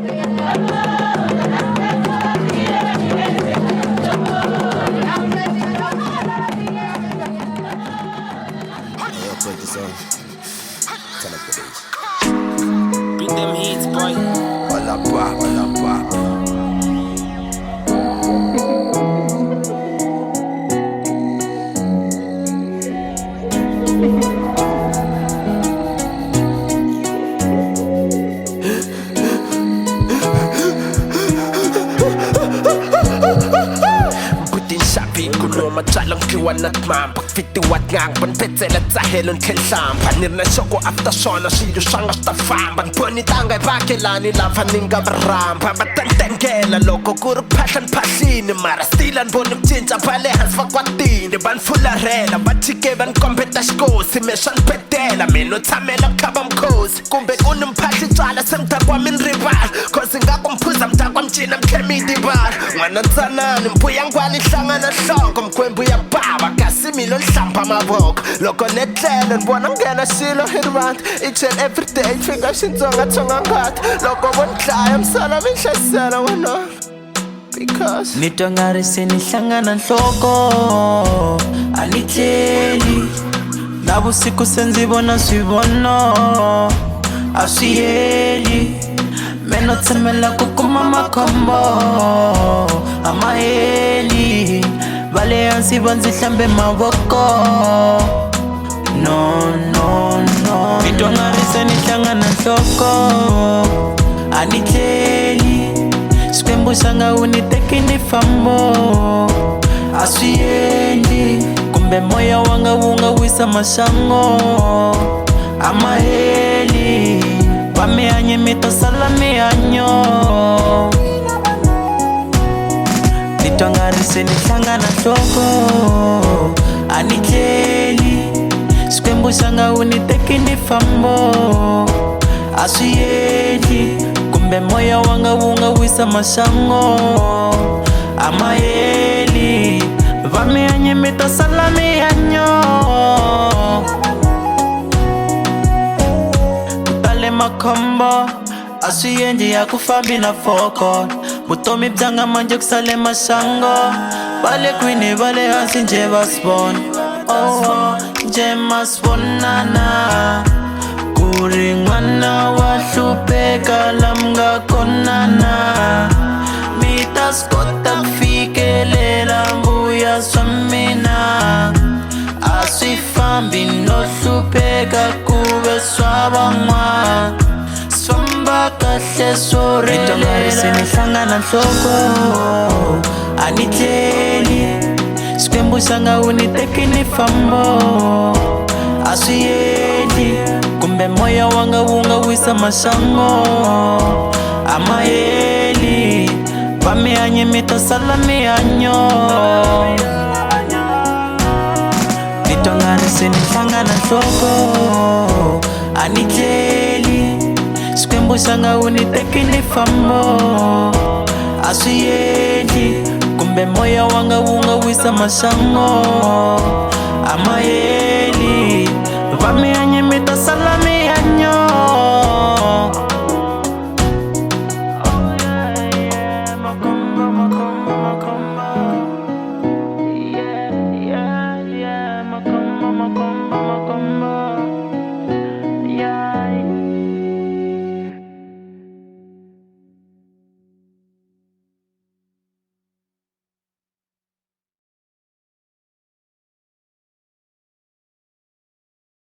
Beat them hits, boy. Hola pa, hola pa. Majalang kiwan at mampak fitiwat ngang ban petselat sa helon kelsam panir na soko after sona sido sangas ta fam ban punitangay bakilani lafaning gabram pabatenten kela loko kuruk passion pasin marastilan bonum cinca palehas fakwatin de ban fularela batike ban kompetas ko simeshan petela minutsamela kabam kos kumbe kunum pasi tsala semta kwamin rival cause ngakumphuza mntakwamjina mkhemidi bar ngwanansanani mpuyang kwalihlangana hloko kwembu ya baba kasimilo nhlamba amaboko loko netlelo nibona ngena silo hirwant each and every day fika xitsongatsonga ngati loko vo ndlaya msala mi hlasela wena because nitwa nga ri se ni hlangana nhloko a ni tleli navusiku se ndzi vona swivono a swi heli meno tshemela ku kuma makhombo a ma heli vale hansi va ndzi hlambe mavoko no no no nitwa nga ri se ni hlangana nhloko a ni tleli xikwembu xa nga wu ni teki ni fambo a swi endli kumbe moya wanga wu nga wisa maxango a ma heli va mi hanye mi to sala mihanyo nitwa nga ri se ni hlangana nhloko a ni tleli xikwembu xa nga wu ni teki ni fambo a swi endli kumbe moya wanga wu nga wisa maxango a ma heli va mi hanye mi to sala mihanyo ku tale makhombo a swi endli ya ku fambi na foko vutomi byanga manje ku sale maxango va le kwini va le hansi nje va swivona oh nje ma swivonana ku ri n'wana wa hlupheka la mi nga konana mi ta swi kota ku fikelela mbuya swa mina a swi fambi no hlupheka ku ve swa van'wana swamba kahle swo rilela se ni hlangana nhloko a ni tleli xikwembu xa nga wu ni teki ni fambo a swi endli kumbe moya wanga wu nga wisa maxango a ma heli va mi hanye mi to sala mihanyo nitwa nga ri se ni hlangana nhloko a ni tleli xikwembu xa nga wu ni teki ni fambo a swi endli kumbe moya wanga wu nga wisa maxango a ma heli va mi hanye